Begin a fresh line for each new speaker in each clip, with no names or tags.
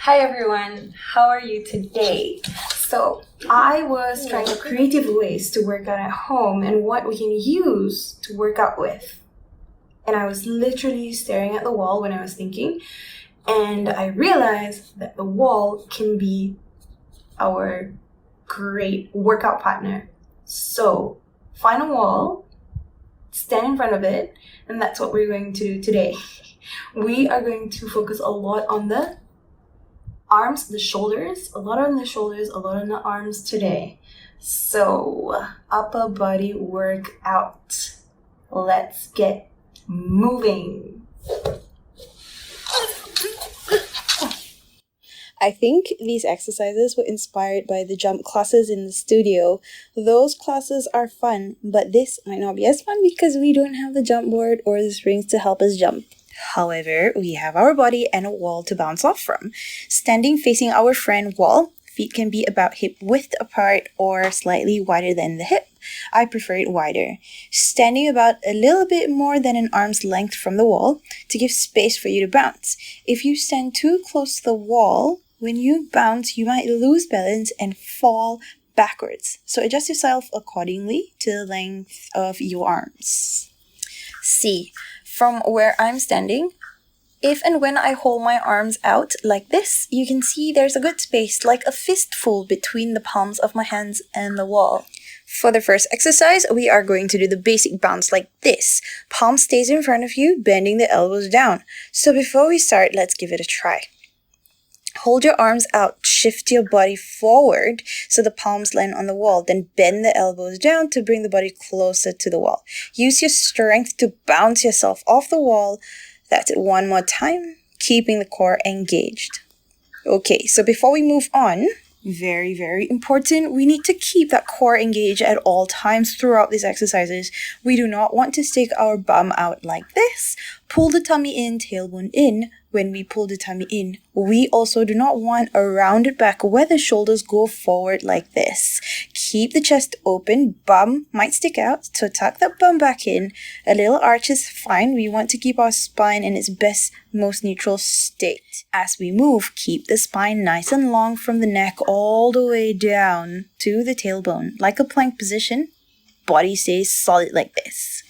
Hi everyone, how are you today? So I was trying creative ways to work out at home and what we can use to work out with. And I was literally staring at the wall when I was thinking, and I realized that the wall can be our great workout partner. So find a wall, stand in front of it, and that's what we're going to do today. We are going to focus a lot on the arms, the shoulders, a lot on the shoulders, a lot on the arms today. So, upper body workout. Let's get moving.
I think these exercises were inspired by the jump classes in the studio. Those classes are fun, but this might not be as fun because we don't have the jump board or the springs to help us jump. However, we have our body and a wall to bounce off from. Standing facing our friend wall, feet can be about hip width apart or slightly wider than the hip. I prefer it wider. Standing about a little bit more than an arm's length from the wall to give space for you to bounce. If you stand too close to the wall, when you bounce, you might lose balance and fall backwards. So adjust yourself accordingly to the length of your arms. See, from where I'm standing, if and when I hold my arms out like this, you can see there's a good space, like a fistful between the palms of my hands and the wall. For the first exercise, we are going to do the basic bounce like this. Palm stays in front of you, bending the elbows down. So before we start, let's give it a try. Hold your arms out, shift your body forward so the palms land on the wall, then bend the elbows down to bring the body closer to the wall. Use your strength to bounce yourself off the wall. That's it one more time, keeping the core engaged. Okay, so before we move on, very, very important, we need to keep that core engaged at all times throughout these exercises. We do not want to stick our bum out like this. Pull the tummy in, tailbone in. When we pull the tummy in, we also do not want a rounded back where the shoulders go forward like this. Keep the chest open, bum might stick out, so tuck that bum back in. A little arch is fine. We want to keep our spine in its best, most neutral state. As we move, keep the spine nice and long from the neck all the way down to the tailbone. Like a plank position, body stays solid like this.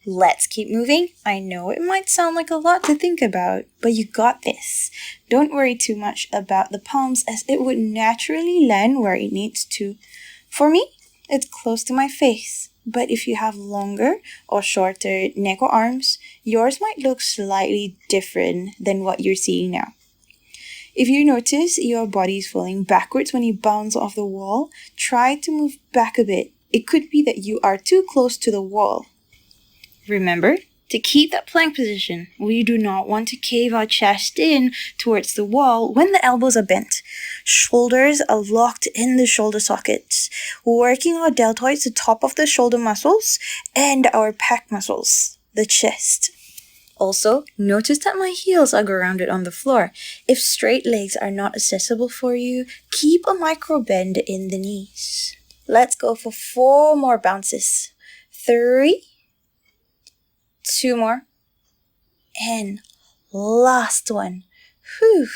Let's keep moving. I know it might sound like a lot to think about, but you got this. Don't worry too much about the palms as it would naturally land where it needs to. For me, it's close to my face, but if you have longer or shorter neck or arms, yours might look slightly different than what you're seeing now. If you notice your body is falling backwards when you bounce off the wall, try to move back a bit. It could be that you are too close to the wall. Remember to keep that plank position. We do not want to cave our chest in towards the wall when the elbows are bent. Shoulders are locked in the shoulder sockets, working our deltoids, the top of the shoulder muscles, and our pec muscles, the chest. Also, notice that my heels are grounded on the floor. If straight legs are not accessible for you, keep a micro bend in the knees. Let's go for 4 more bounces. 3, 2 more, and last one. Whew.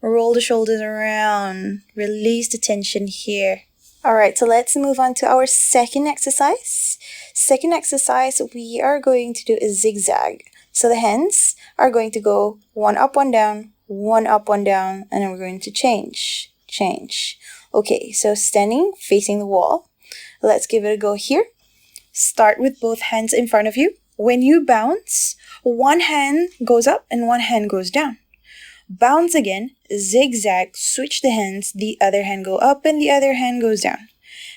Roll the shoulders around, release the tension here. Alright, so let's move on to our second exercise. Second exercise, we are going to do a zigzag. So the hands are going to go 1 up, 1 down, 1 up, 1 down, and then we're going to change. Okay, so standing, facing the wall. Let's give it a go here. Start with both hands in front of you. When you bounce, one hand goes up and one hand goes down. Bounce again, zigzag, switch the hands, the other hand go up and the other hand goes down.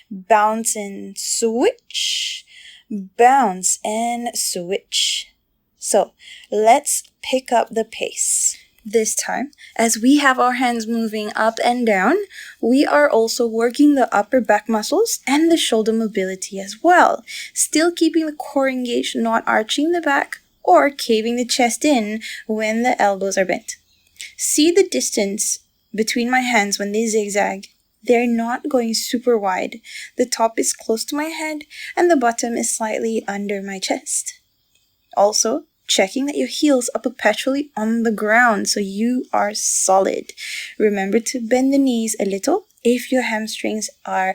Bounce and switch, bounce and switch. So let's pick up the pace. This time, as we have our hands moving up and down, we are also working the upper back muscles and the shoulder mobility as well. Still keeping the core engaged, not arching the back or caving the chest in when the elbows are bent. See the distance between my hands when they zigzag. They're not going super wide. The top is close to my head and the bottom is slightly under my chest. Also, checking that your heels are perpetually on the ground so you are solid. Remember to bend the knees a little if your hamstrings are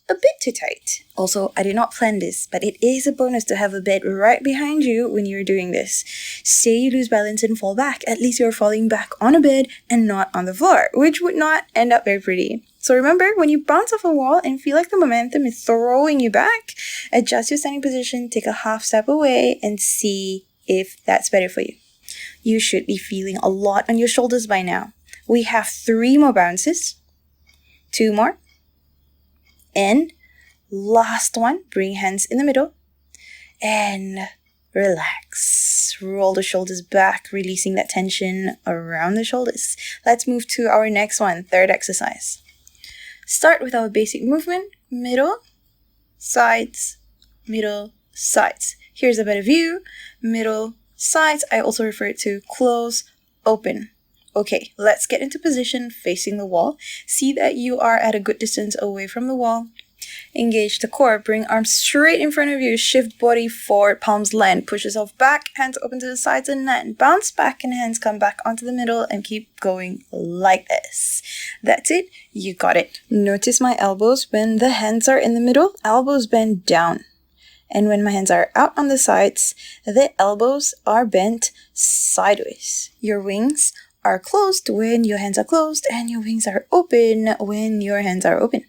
a bit too tight. Also, I did not plan this, but it is a bonus to have a bed right behind you when you're doing this. Say you lose balance and fall back, at least you're falling back on a bed and not on the floor, which would not end up very pretty. So remember, when you bounce off a wall and feel like the momentum is throwing you back, adjust your standing position, take a half step away, and see if that's better for you. You should be feeling a lot on your shoulders by now. We have 3 more bounces, 2 more, and last one. Bring hands in the middle and relax. Roll the shoulders back, releasing that tension around the shoulders. Let's move to our next one, third exercise. Start with our basic movement, middle, sides, middle, sides. Here's a better view, middle, sides. I also refer to close, open. Okay, let's get into position facing the wall. See that you are at a good distance away from the wall. Engage the core. Bring arms straight in front of you. Shift body forward, palms land. Push yourself back, hands open to the sides and land. Bounce back and hands come back onto the middle and keep going like this. That's it. You got it. Notice my elbows when the hands are in the middle. Elbows bend down. And when my hands are out on the sides, the elbows are bent sideways. Your wings are closed when your hands are closed, and your wings are open when your hands are open.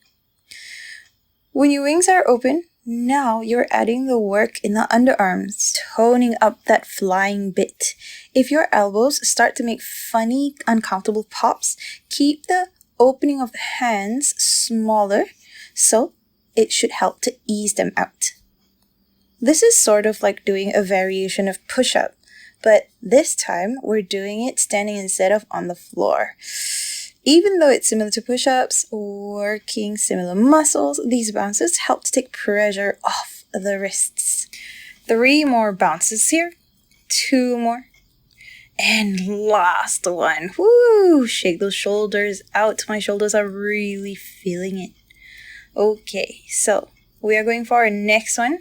When your wings are open, now you're adding the work in the underarms, toning up that flying bit. If your elbows start to make funny, uncomfortable pops, keep the opening of the hands smaller, so it should help to ease them out. This is sort of like doing a variation of push-up, but this time we're doing it standing instead of on the floor. Even though it's similar to push-ups, working similar muscles, these bounces help to take pressure off the wrists. 3 more bounces here, 2 more, and last one. Woo! Shake those shoulders out. My shoulders are really feeling it. Okay, so we are going for our next one.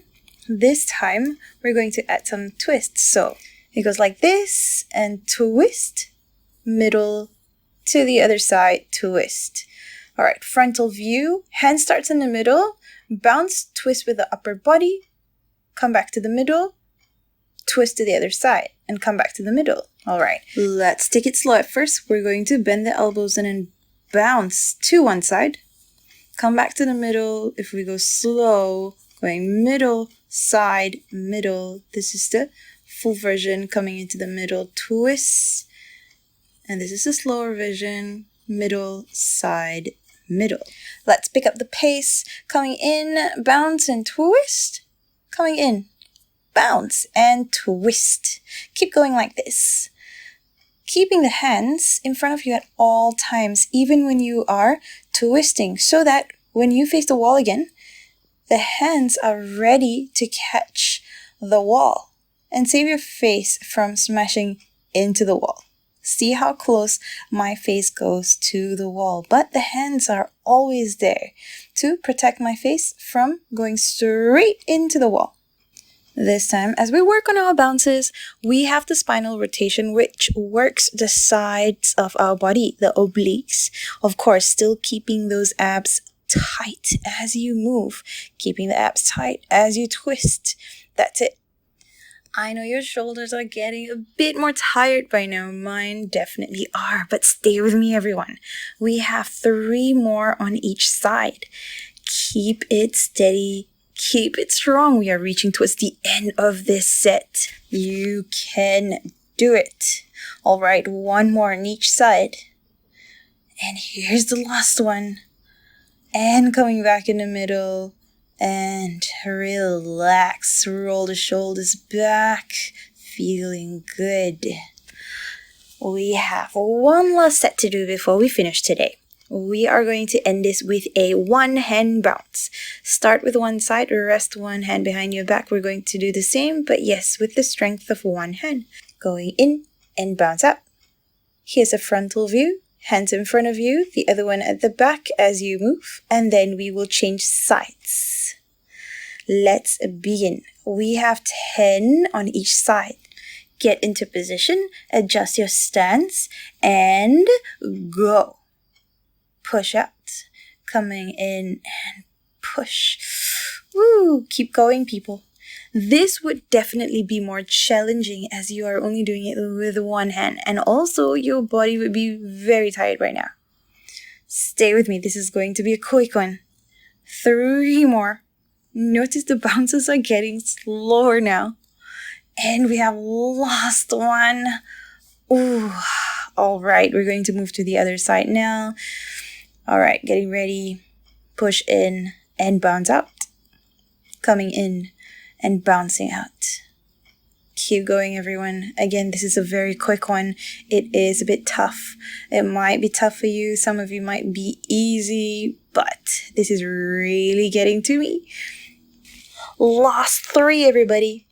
This time, we're going to add some twists. So it goes like this, and twist, middle, to the other side, twist. All right, frontal view. Hand starts in the middle, bounce, twist with the upper body, come back to the middle, twist to the other side, and come back to the middle. All right, let's take it slow. At first, we're going to bend the elbows and then bounce to one side, come back to the middle. If we go slow, going middle, side, middle. This is the full version, coming into the middle, twist. And this is the slower version, middle, side, middle. Let's pick up the pace. Coming in, bounce and twist. Coming in, bounce and twist. Keep going like this. Keeping the hands in front of you at all times, even when you are twisting, so that when you face the wall again, the hands are ready to catch the wall and save your face from smashing into the wall. See how close my face goes to the wall, but the hands are always there to protect my face from going straight into the wall. This time, as we work on our bounces, we have the spinal rotation, which works the sides of our body, the obliques. Of course, still keeping those abs tight as you move, keeping the abs tight as you twist. That's it. I know your shoulders are getting a bit more tired by now. Mine definitely are, but stay with me, everyone. We have 3 more on each side. Keep it steady. Keep it strong. We are reaching towards the end of this set. You can do it. All right, 1 more on each side. And here's the last one. And coming back in the middle. And relax. Roll the shoulders back. Feeling good. We have 1 last set to do before we finish today. We are going to end this with a 1-hand bounce. Start with one side, rest one hand behind your back. We're going to do the same, but yes, with the strength of one hand. Going in and bounce up. Here's a frontal view. Hands in front of you, the other one at the back as you move. And then we will change sides. Let's begin. We have 10 on each side. Get into position, adjust your stance, and go. Push out. Coming in and push. Woo! Keep going, people. This would definitely be more challenging as you are only doing it with one hand, and also your body would be very tired right now. Stay with me. This is going to be a quick one. 3 more. Notice the bounces are getting slower now. And we have last one. Ooh. All right, we're going to move to the other side now. All right, getting ready. Push in and bounce out. Coming in and bouncing out. Keep going, everyone. Again, this is a very quick one. It is a bit tough. It might be tough for you. Some of you might be easy, but this is really getting to me. Last 3, everybody.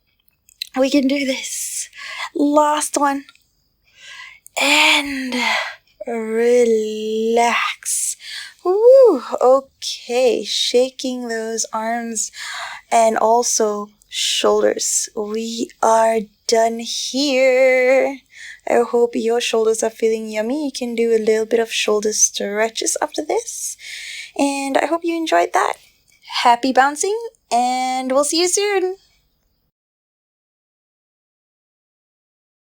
We can do this. Last one. And relax. Woo. Okay, shaking those arms and also shoulders. We are done here. I hope your shoulders are feeling yummy. You can do a little bit of shoulder stretches after this. And I hope you enjoyed that. Happy bouncing, and we'll see you soon.